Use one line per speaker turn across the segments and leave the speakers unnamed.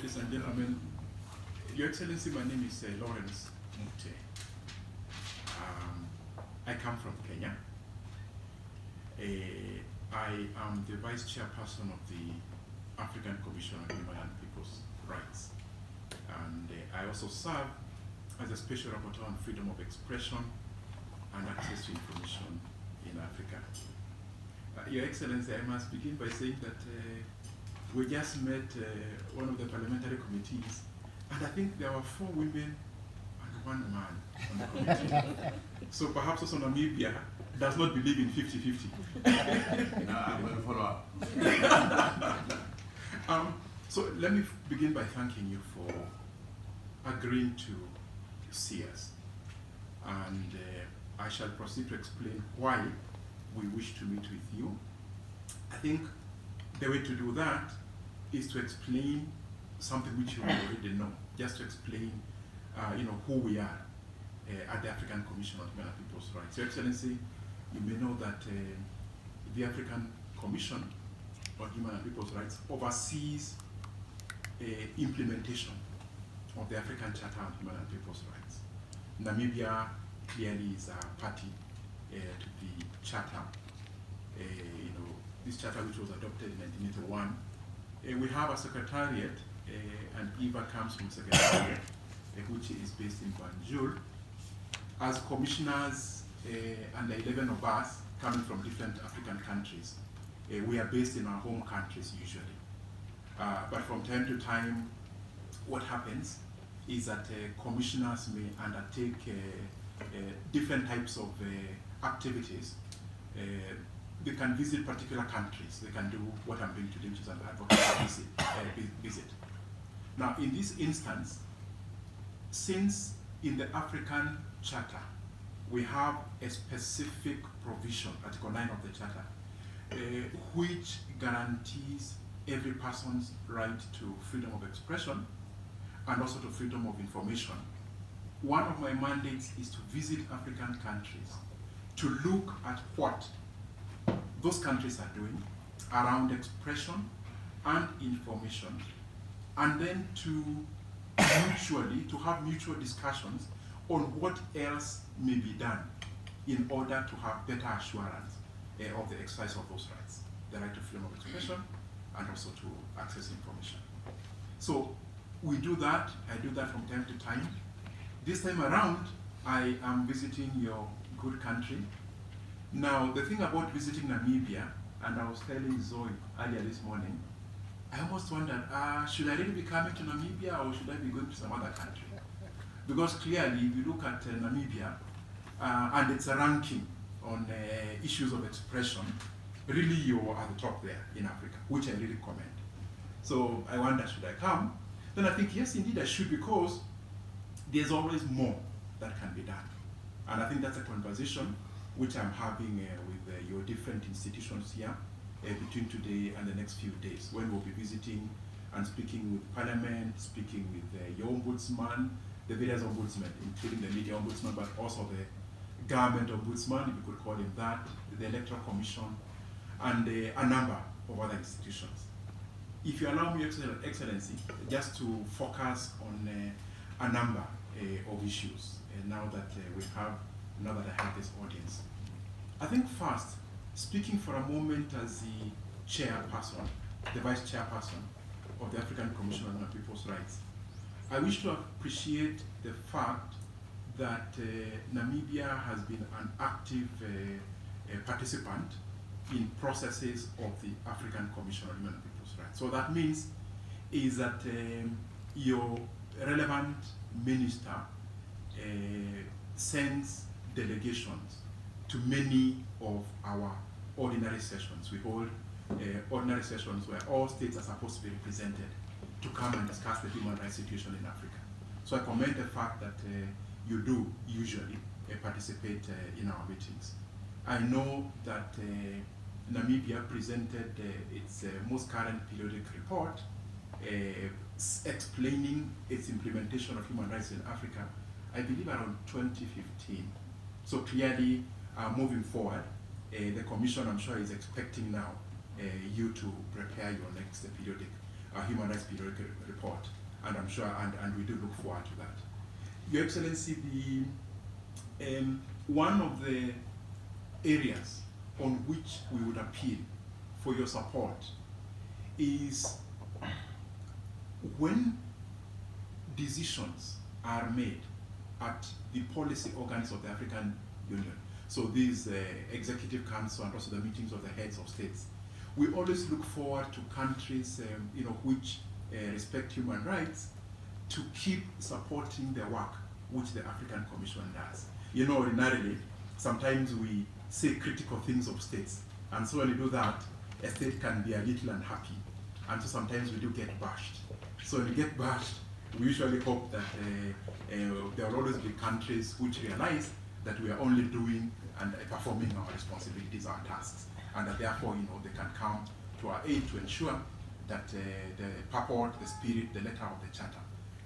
ladies and gentlemen, Your Excellency, my name is Lawrence Mute. I come from Kenya. I am the Vice Chairperson of the African Commission on Human and People's Rights. And I also serve as a Special Rapporteur on Freedom of Expression and Access to Information in Africa. Your Excellency, I must begin by saying that we just met one of the parliamentary committees, and I think there were 4 women and 1 man on the committee. So perhaps also Namibia does not believe in 50-50.
No, I'm going to follow up.
So let me begin by thanking you for agreeing to see us. And I shall proceed to explain why we wish to meet with you. I think the way to do that is to explain something which you already know, just to explain who we are at the African Commission on Human and People's Rights. Your Excellency, you may know that the African Commission on Human and People's Rights oversees implementation of the African Charter on Human and People's Rights. Namibia clearly is a party to the Charter. This Charter, which was adopted in 1981. We have a secretariat, and Eva comes from secretariat, which is based in Banjul. As commissioners, and the 11 of us coming from different African countries, we are based in our home countries usually. But from time to time, what happens is that commissioners may undertake different types of activities. They can visit particular countries. They can do what I'm doing today, which is an advocacy visit. Now, in this instance, since in the African Charter, we have a specific provision, Article 9 of the Charter, which guarantees every person's right to freedom of expression and also to freedom of information. One of my mandates is to visit African countries to look at what those countries are doing around expression and information, and then to have mutual discussions on what else may be done in order to have better assurance of the exercise of those rights, the right to freedom of expression and also to access information. So we do that. I do that from time to time. This time around, I am visiting your good country. Now, the thing about visiting Namibia, and I was telling Zoe earlier this morning, I almost wondered, should I really be coming to Namibia or should I be going to some other country? Because clearly, if you look at Namibia, and it's a ranking on issues of expression, really you're at the top there in Africa, which I really commend. So I wonder, should I come? Then I think, yes, indeed I should, because there's always more that can be done. And I think that's a conversation which I'm having with your different institutions here between today and the next few days, when we'll be visiting and speaking with Parliament, speaking with your ombudsman, the various ombudsmen, including the media ombudsman, but also the government ombudsman, if you could call him that, the Electoral Commission, and a number of other institutions. If you allow me, Excellency, just to focus on a number of issues, now that I have this audience. I think first, speaking for a moment as the chairperson, the vice chairperson of the African Commission on People's Rights, I wish to appreciate the fact that Namibia has been an active participant in processes of the African Commission on Human and People's Rights. So that means is that your relevant minister sends delegations to many of our ordinary sessions. We hold ordinary sessions where all states are supposed to be represented to come and discuss the human rights situation in Africa. So I commend the fact that you do usually participate in our meetings. I know that Namibia presented its most current periodic report explaining its implementation of human rights in Africa, I believe around 2015. So clearly, moving forward, the Commission, I'm sure, is expecting now you to prepare your next periodic. human rights periodic report, and I'm sure, and we do look forward to that. Your Excellency, one of the areas on which we would appeal for your support is when decisions are made at the policy organs of the African Union, so these Executive Council and also the meetings of the heads of states, we always look forward to countries which respect human rights to keep supporting the work which the African Commission does. Ordinarily, sometimes we say critical things of states, and so when you do that, a state can be a little unhappy, and so sometimes we do get bashed. So when we get bashed, we usually hope that there will always be countries which realize that we are only doing and performing our responsibilities, our tasks, and that therefore they can come to our aid to ensure that the purport, the spirit, the letter of the Charter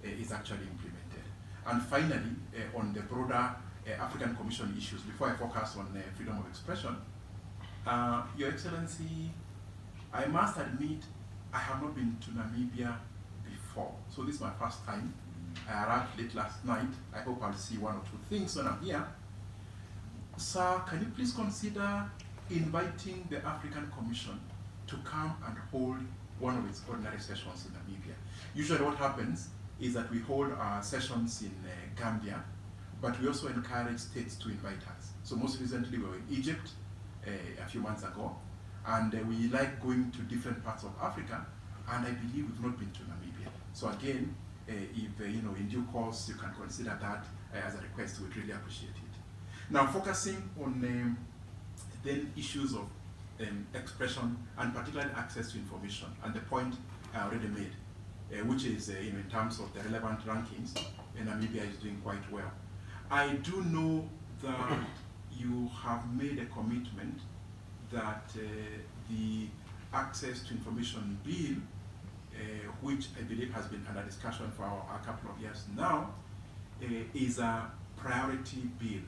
is actually implemented. And finally, on the broader African Commission issues, before I focus on freedom of expression, Your Excellency, I must admit I have not been to Namibia before. So this is my first time. I arrived late last night. I hope I'll see one or two things when I'm here. Sir, can you please consider inviting the African Commission to come and hold one of its ordinary sessions in Namibia? Usually what happens is that we hold our sessions in Gambia, but we also encourage states to invite us. So most recently we were in Egypt a few months ago, and we like going to different parts of Africa, and I believe we've not been to Namibia. So again, if in due course you can consider that as a request, we'd really appreciate it. Now focusing on then issues of expression and particularly access to information, and the point I already made, which is in terms of the relevant rankings, Namibia is doing quite well. I do know that you have made a commitment that the Access to Information Bill, which I believe has been under discussion for a couple of years now, is a priority bill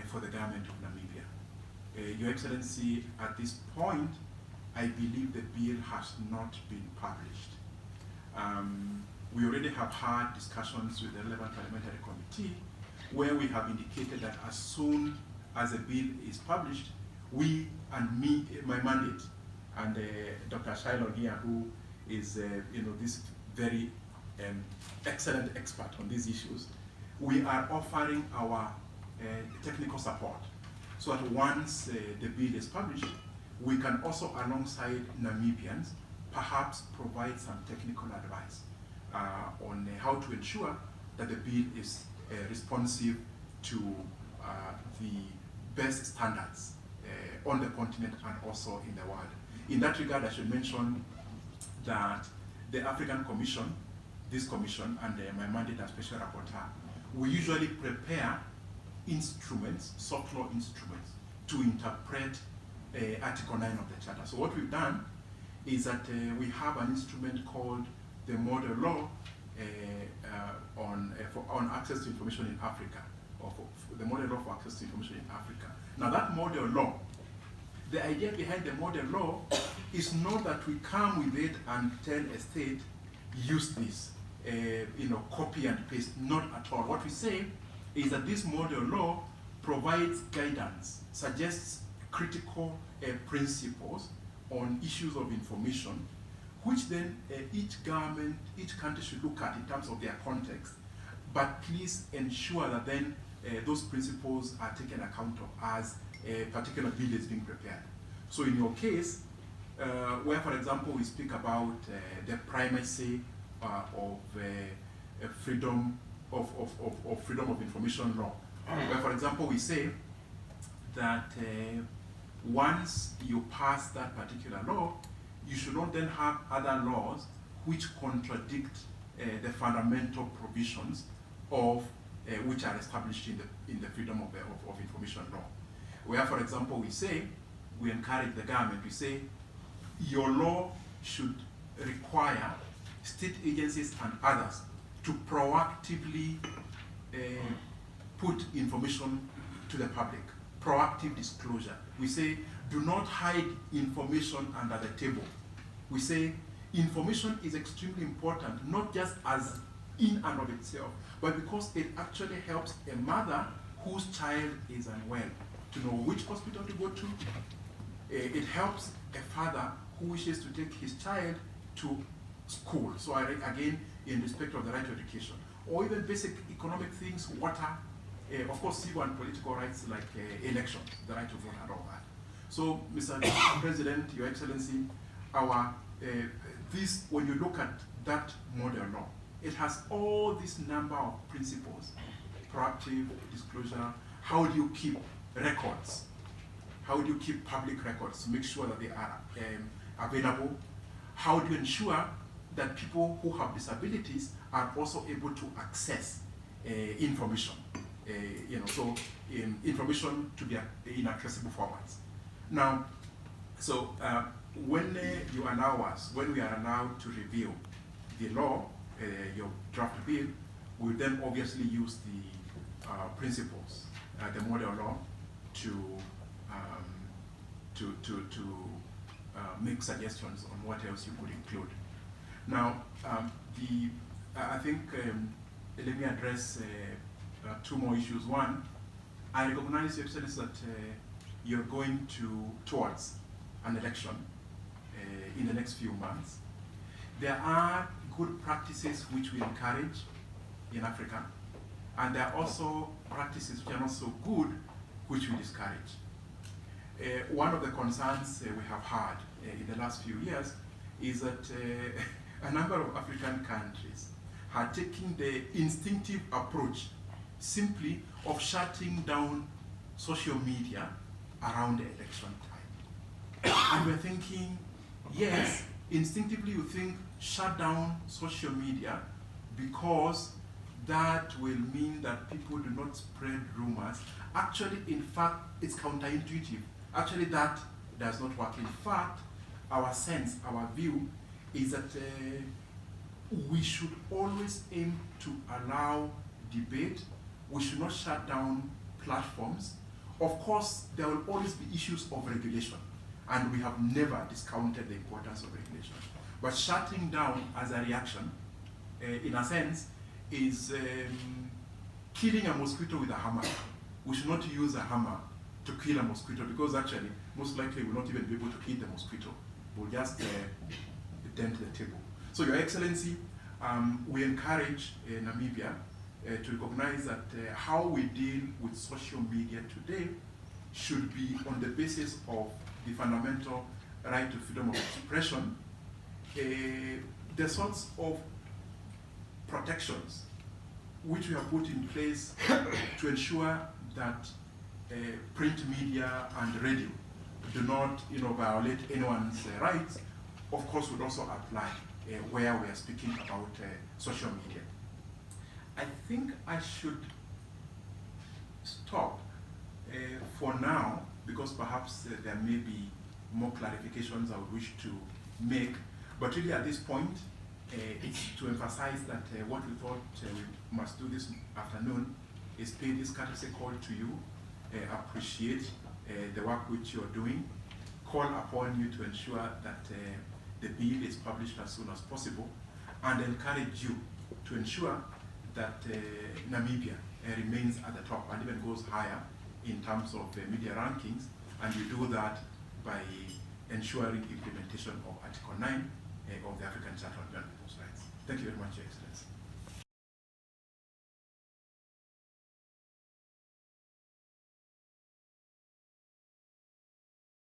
for the government of Namibia. Your Excellency, at this point, I believe the bill has not been published. We already have had discussions with the relevant parliamentary committee where we have indicated that as soon as a bill is published, we and me, my mandate, and Dr. Shylon here, who is this very excellent expert on these issues, we are offering our technical support so that once the bill is published, we can also, alongside Namibians, perhaps provide some technical advice on how to ensure that the bill is responsive to the best standards on the continent and also in the world. In that regard, I should mention that the African Commission, this commission, and my mandate as special rapporteur, we usually prepare instruments, soft law instruments, to interpret Article 9 of the Charter. So what we've done is that we have an instrument called the Model Law on access to information in Africa, or for the Model Law for access to information in Africa. Now that Model Law, the idea behind the Model Law is not that we come with it and tell a state, use this, copy and paste, not at all. What we say is that this Model Law provides guidance, suggests critical principles on issues of information, which then each government, each country should look at in terms of their context, but please ensure that then those principles are taken account of as a particular bill is being prepared. So in your case, where for example we speak about the primacy of freedom of information law, where for example we say that once you pass that particular law, you should not then have other laws which contradict the fundamental provisions of which are established in the freedom of information law. Where, for example, we say, we encourage the government, we say, your law should require state agencies and others to proactively put information to the public, proactive disclosure. We say, do not hide information under the table. We say, information is extremely important, not just as in and of itself, but because it actually helps a mother whose child is unwell to know which hospital to go to. It helps a father who wishes to take his child to school. So again, in respect of the right to education, or even basic economic things, water, of course, civil and political rights like elections, the right to vote and all that. So, Mr. President, Your Excellency, this, when you look at that model law, it has all this number of principles: proactive disclosure. How do you keep records? How do you keep public records to make sure that they are available? How do you ensure that people who have disabilities are also able to access information? Information to be in accessible formats. Now, so when you allow us, when we are allowed to review the law, your draft bill, we then obviously use the principles, the model law, to make suggestions on what else you could include. Now, I think let me address two more issues. One, I recognize, Your Excellency, that you're going towards an election in the next few months. There are good practices which we encourage in Africa, and there are also practices which are not so good, which we discourage. One of the concerns we have had in the last few years is that a number of African countries are taking the instinctive approach simply of shutting down social media around the election time. And we're thinking, yes, instinctively you think shut down social media because that will mean that people do not spread rumors. Actually, in fact, it's counterintuitive. Actually, that does not work. In fact, our sense, our view is that we should always aim to allow debate. We should not shut down platforms. Of course, there will always be issues of regulation, and we have never discounted the importance of regulation. But shutting down as a reaction, in a sense, is killing a mosquito with a hammer. We should not use a hammer to kill a mosquito, because actually, most likely we'll not even be able to kill the mosquito. We'll just dent the table. So, Your Excellency, we encourage Namibia to recognize that how we deal with social media today should be on the basis of the fundamental right to freedom of expression, the sorts of protections which we have put in place to ensure that print media and radio do not violate anyone's rights, of course, would also apply where we are speaking about social media. I think I should stop for now, because perhaps there may be more clarifications I would wish to make. But really at this point, it's to emphasize that what we thought we must do this afternoon is pay this courtesy call to you, appreciate the work which you're doing, call upon you to ensure that the bill is published as soon as possible, and encourage you to ensure that Namibia remains at the top and even goes higher in terms of media rankings, and you do that by ensuring implementation of Article 9 of the African Charter on People's Rights. Thank you very much, Your Excellency.